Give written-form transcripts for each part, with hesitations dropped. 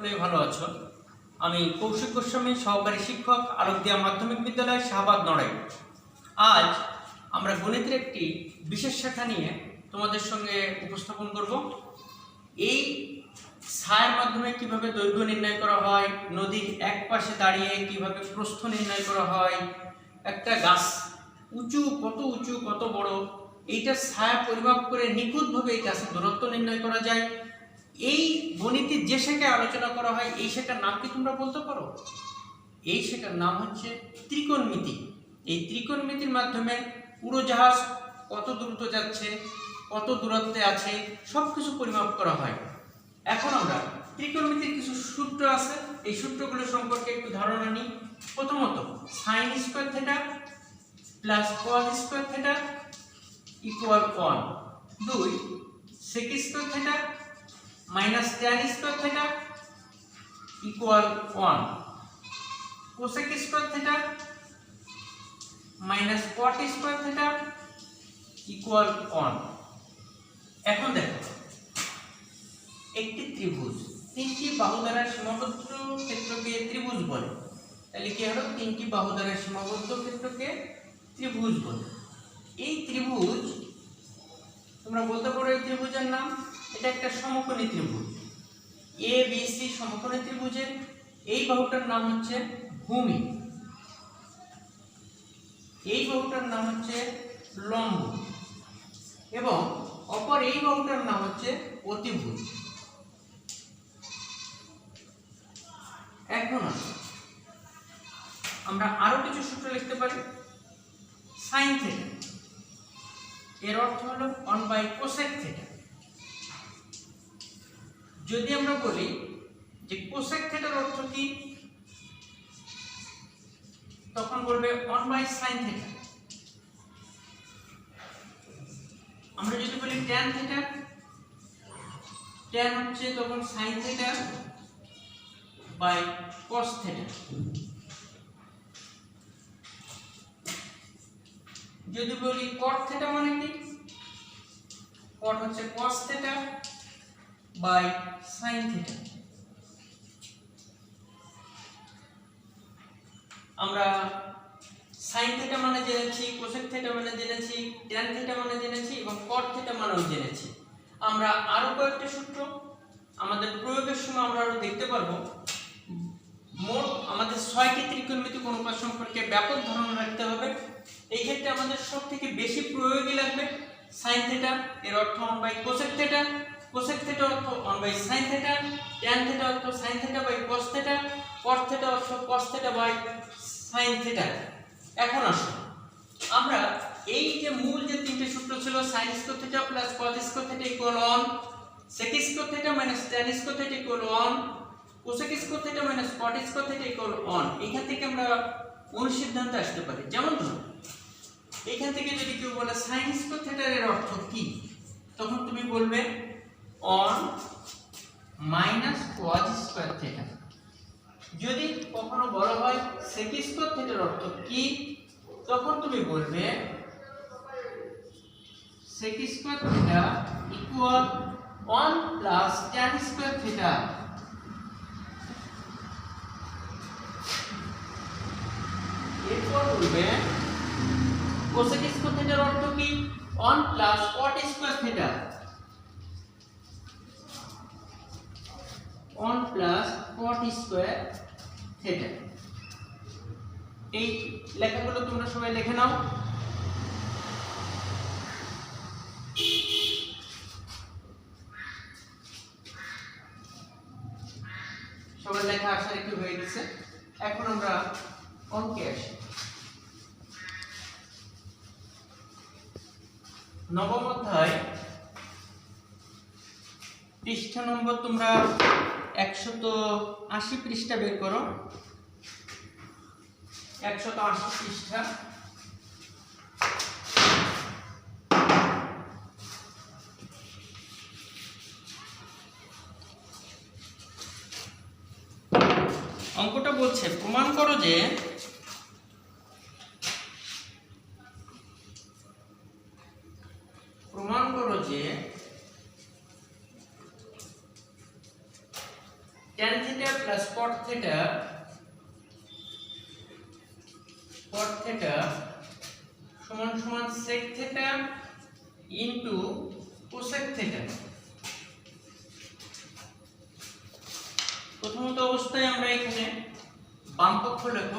সকলেই ভালো আছো। আমি কৌশিক গোস্বামী, সহকারী শিক্ষক, আলোকদিয়া মাধ্যমিক বিদ্যালয়, শাহবাগ, নড়াইল। আজ আমরা গণিতের একটি বিশেষ শাখা নিয়ে তোমাদের সঙ্গে উপস্থাপন করব। এই ছায়ার মাধ্যমে কিভাবে দৈর্ঘ্য নির্ণয় করা হয়, নদীর এক পাশে দাঁড়িয়ে কিভাবে প্রস্থ নির্ণয় করা হয়, একটা গাছ কত উঁচু কত বড়, এইটা ছায়া পরিমাপ করে নিখুঁতভাবে এই গাছের দূরত্ব নির্ণয় করা যায়। এই গণিতের যে শাখায় আলোচনা করা হয় এই শাখার নাম কি তোমরা বলতে পারো? এই শাখার নাম হচ্ছে ত্রিকোণমিতি। এই ত্রিকোণমিতির মাধ্যমে উড়োজাহাজ কত দ্রুত যাচ্ছে, কত দূরত্বে আছে, সব কিছু পরিমাপ করা হয়। এখন আমরা ত্রিকোণমিতির কিছু সূত্র আছে, এই সূত্রগুলো সম্পর্কে একটু ধারণা নিই। প্রথমত sine square theta plus cos square theta equal 1। 2 sec square theta minus tan square theta equal 1। Cosec square theta minus cot square theta equal 1। এখন দেখো, একটি ত্রিভুজ তিনটি বাহু দ্বারা সীমাবদ্ধ ক্ষেত্রকে ত্রিভুজ বলে। তাহলে কি হলো? তিনটি বাহু দ্বারা সীমাবদ্ধ ক্ষেত্রকে ত্রিভুজ বলে। এই ত্রিভুজ তোমরা বলতে পারো এই ত্রিভুজের নাম, এটা একটা সমকোণী ত্রিভুজ। এ বি সি সমকোণী ত্রিভুজের এই বাহুটার নাম হচ্ছে ভূমি, এই বাহুটার নাম হচ্ছে লম্ব, এবং অপর এই বাহুটার নাম হচ্ছে অতিভুজ। এখন আমরা আরো কিছু সূত্র লিখতে পারি। সাইন থিটা এর অর্থ হলো 1/কোসেক থিটা। যদি আমরা বলি যে কোসেক থিটার অর্থ কি, তখন বলবে 1/সাইন থিটা। আমরা যদি বলি ট্যান থিটা, ট্যান হচ্ছে তখন sine theta by cos theta. যদি বলি কট থিটা মানে কি, কট হচ্ছে cos theta by sine theta. আমরা সাইন থিটা মানে জেনেছি, কোসেক থিটা মানে জেনেছি, ট্যান থিটা মানে জেনেছি এবং কট থিটা মানেও জেনেছি। আমরা আরো কয়েকটা সূত্র আমাদের প্রয়োগের সময় আমরা আরো দেখতে পারবো। মোট আমাদের 6টি ত্রিকোণমিতিক অনুপাত সম্পর্কে ব্যাপক ধারণা রাখতে হবে। এই ক্ষেত্রে আমাদের সবথেকে বেশি প্রয়োগই লাগবে সাইন থিটা, এর অর্থ 1/কোসেক থিটা, কোসেক থিটা অর্থ 1/সাইন থিটা, ট্যান থিটা অর্থ sine theta by cos theta, cot theta অর্থ cos theta by sine theta. এখন আসো আমরা এই যে মূল যে তিনটে সূত্র ছিল, sine square theta plus cos square theta equal 1, sec square theta minus tan square theta equal 1, cosec square theta minus cot square theta equal 1। এখান থেকে আমরা অনুসিদ্ধান্তে আসতে পারি। যেমন ধরো এখান থেকে যদি কেউ বলে সাইন স্কয়ার থিটার এর অর্থ কি, তখন তুমি বলবে 1 মাইনাস কস স্কয়ার থিটা। যদি কখনো বলা হয় সেক স্কয়ার থিটার অর্থ কি, তখন তুমি বলবে sec square theta equal 1 plus tan square theta. এরপর বলবে কোসেক স্কয়ার থিটার অর্থ কি, 1 plus cot square theta, 1 plus cot square theta. এই লেখাগুলো তোমরা সবাই লিখে নাও। সবার লেখা আশা একটু হয়ে গেছে। এখন আমরা অঙ্কে আসি। নবম অধ্যায় পৃষ্ঠা নম্বর তোমরা 180 পৃষ্ঠা বের করো। 180 পৃষ্ঠা। অঙ্কটা বলছে প্রমাণ করো যে tan theta plus cot theta সমান সমান sec theta into cosec theta. প্রথমত অবস্থায় আমরা এখানে বাম পক্ষ লিখব,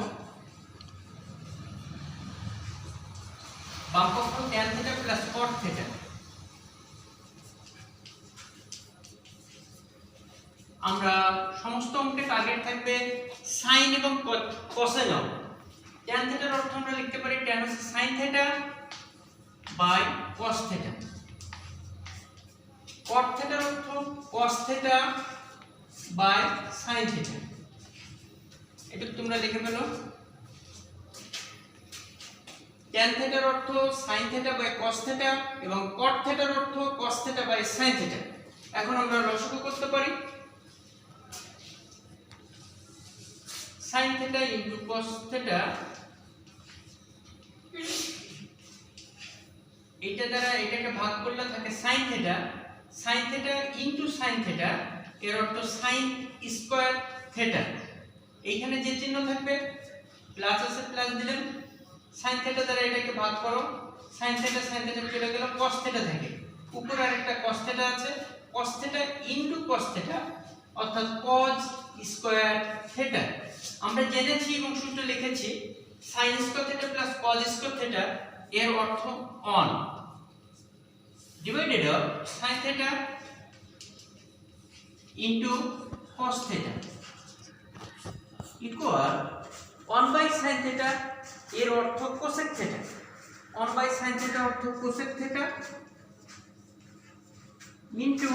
বাম পক্ষ tan theta plus cot theta. আমরা সমস্ত অঙ্কে টার্গেট থাকবে sin এবং cos এ নাও। tan থিটার অর্থ আমরা লিখতে পারি tan হচ্ছে sin theta by cos theta. cot থিটার অর্থ cos theta by sin theta. এটা তোমরা লিখে ফেলো। tan থিটার অর্থ sin theta by cos theta এবং cot থিটার অর্থ cos theta by sin theta. এখন আমরা লসাগু করতে পারি। sin theta into cos theta, এটা দ্বারা এটাকে ভাগ করলে থাকে sin theta into sin theta, এর অর্থ sin স্কয়ার থিটা। এইখানে যে চিহ্ন থাকবে প্লাস আছে, প্লাস দিলেন, sin থিটা দ্বারা এটাকে ভাগ করো, sin থিটা চলে গেল, cos থিটা থাকে, উপরে আরেকটা cos থিটা আছে, cos theta into cos theta অর্থাৎ cos স্কয়ার থিটা। আমরা জেনেছি এবং সূত্র লিখেছি sin square theta plus cos square theta এর অর্থ on divided of sin theta into cos theta equal 1 by sin theta এর অর্থ cosec theta, 1 by sin theta অর্থ cosec theta into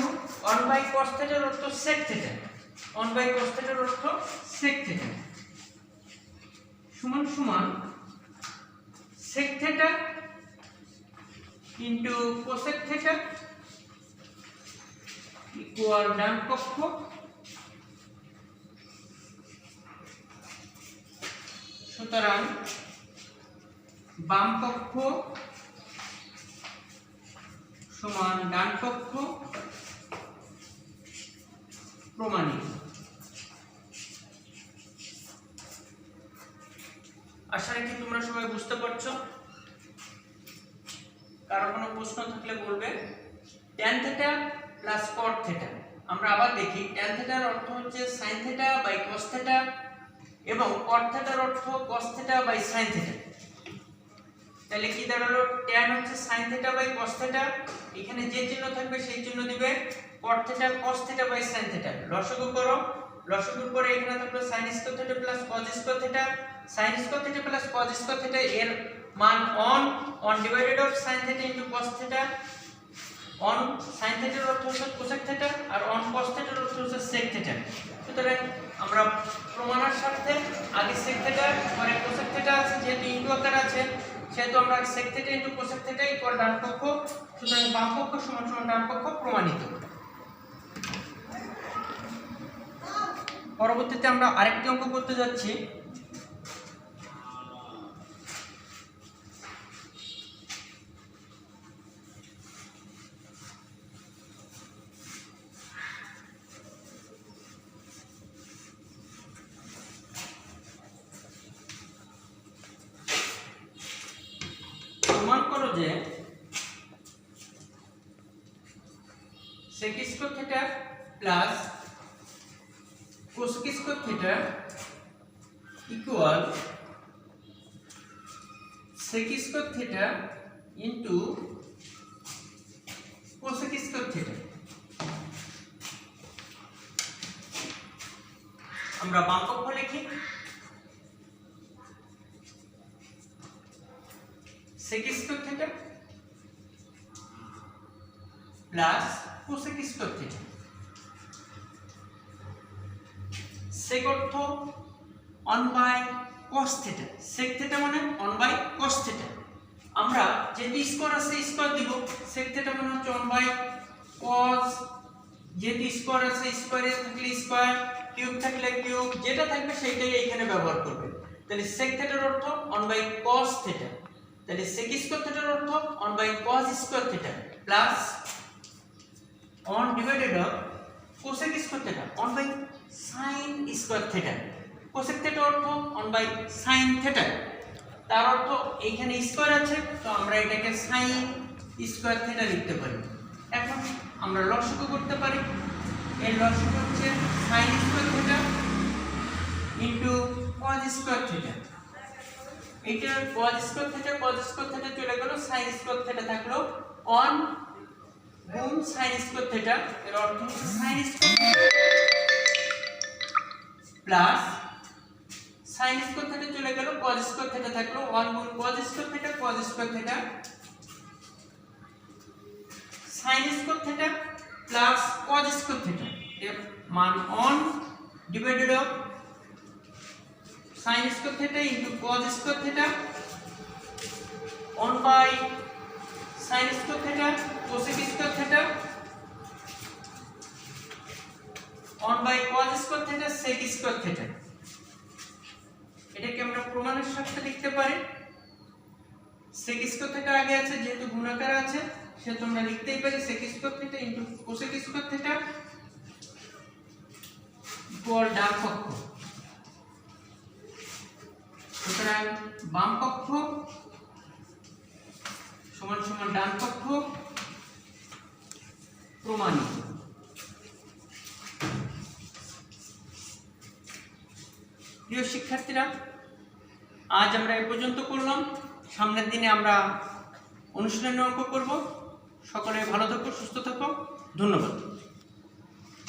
1 by cos থিটার অর্থ sec থিটা, 1 বাই cos থিটার অর্থ sec theta সমান সমান sec theta into cosec theta equal ডান পক্ষ সুতরাং বাম পক্ষ সমান ডান পক্ষ প্রমাণিত। আশা রাখি তোমরা সবাই বুঝতে পারছো। কারো কোনো প্রশ্ন থাকলে বলবে। tan theta plus cot theta, আমরা আবার দেখি tan থিটার অর্থ হচ্ছে sin theta by cos theta এবং cot থিটার অর্থ cos theta by sin theta. তাহলে কি দাঁড়ালো, tan হচ্ছে sin theta by cos theta, এখানে যে চিহ্ন থাকবে সেই চিহ্ন দিবে, cot theta cos theta by sin theta. লসাগু করো, লসাগুর পরে এখানে থাকলো sin square theta plus cos square theta, sin square theta plus cos square theta এর মান on divided of sin theta into cos theta. On sin থিটার অর্থ হচ্ছে cosec থিটা আর অন cos থিটার অর্থ হচ্ছে sec থিটা। সুতরাং আমরা প্রমাণের সাথে আগে sec থিটা পরে cosec থিটা আছে, যেহেতু ইনটু আকার আছে সেহেতু আমরা sec theta into cosec theta equal ডান পক্ষ, সুতরাং বাম পক্ষ সমান সমান ডান পক্ষ প্রমাণিত। পরবর্তীতে আমরা আরেকটি অঙ্ক করতে যাচ্ছি। প্রমাণ করো যে sec square theta plus cosec square theta equal sec square theta into cosec square theta. আমরা বাম পক্ষ লিখি, sec square theta plus cosec square theta. sec অর্থ 1 by cos theta, sec theta মানে 1 বাই cos থিটা। আমরা যেহেতু square আছে square দিব, sec থিটা মানে হচ্ছে 1 বাই cos, যেহেতু স্কয়ার আছে স্কয়ারে থাকলে স্কয়ার, কিউব থাকলে কিউব, যেটা থাকবে সেটাই এখানে ব্যবহার করবে। তাহলে sec থিটার অর্থ 1 বাই cos থিটা, তাহলে sec স্কয়ার থিটার অর্থ 1 by cos square theta plus 1 divided of cosec square theta 1 by sine square theta. Cosec theta অর্থ 1 বাই সাইন থিটা, তার অর্থ এইখানে স্কয়ার আছে, তো আমরা এটাকে সাইন স্কয়ার থিটা লিখতে পারি। এখন আমরা লসাগু করতে পারি। এর লসাগু হচ্ছে sine square theta into cos square theta. এটা কজ স্কয়ার থিটা চলে গেল, সাইন স্কয়ার থিটা থাকলো 1 গুণ সাইন স্কয়ার থিটা। এর অর্থ হচ্ছে sine square theta plus sine square theta চলে গেল, কজ স্কয়ার থিটা থাকলো 1 গুণ cos square theta sine square theta plus cos square theta. এর মান 1 divided of sine square theta into cos square theta 1 by sine square theta cosec square theta 1 by cos square theta sec square theta. এটাকে আমরা প্রমাণের সাথে লিখতে পারি। Sec square theta আগে আছে, যেহেতু গুণাকার আছে সেহেতু আমরা লিখতেই পারি sec square theta into cosec square theta equal ডান পক্ষ। সুতরাং বাম পক্ষ সমান সমান ডান পক্ষ প্রমাণিত। প্রিয় শিক্ষার্থীরা, আজ আমরা এই পর্যন্ত করলাম। সামনের দিনে আমরা অনুশীলনী অঙ্ক করব। সকলে ভালো থাকো, সুস্থ থাকো। ধন্যবাদ।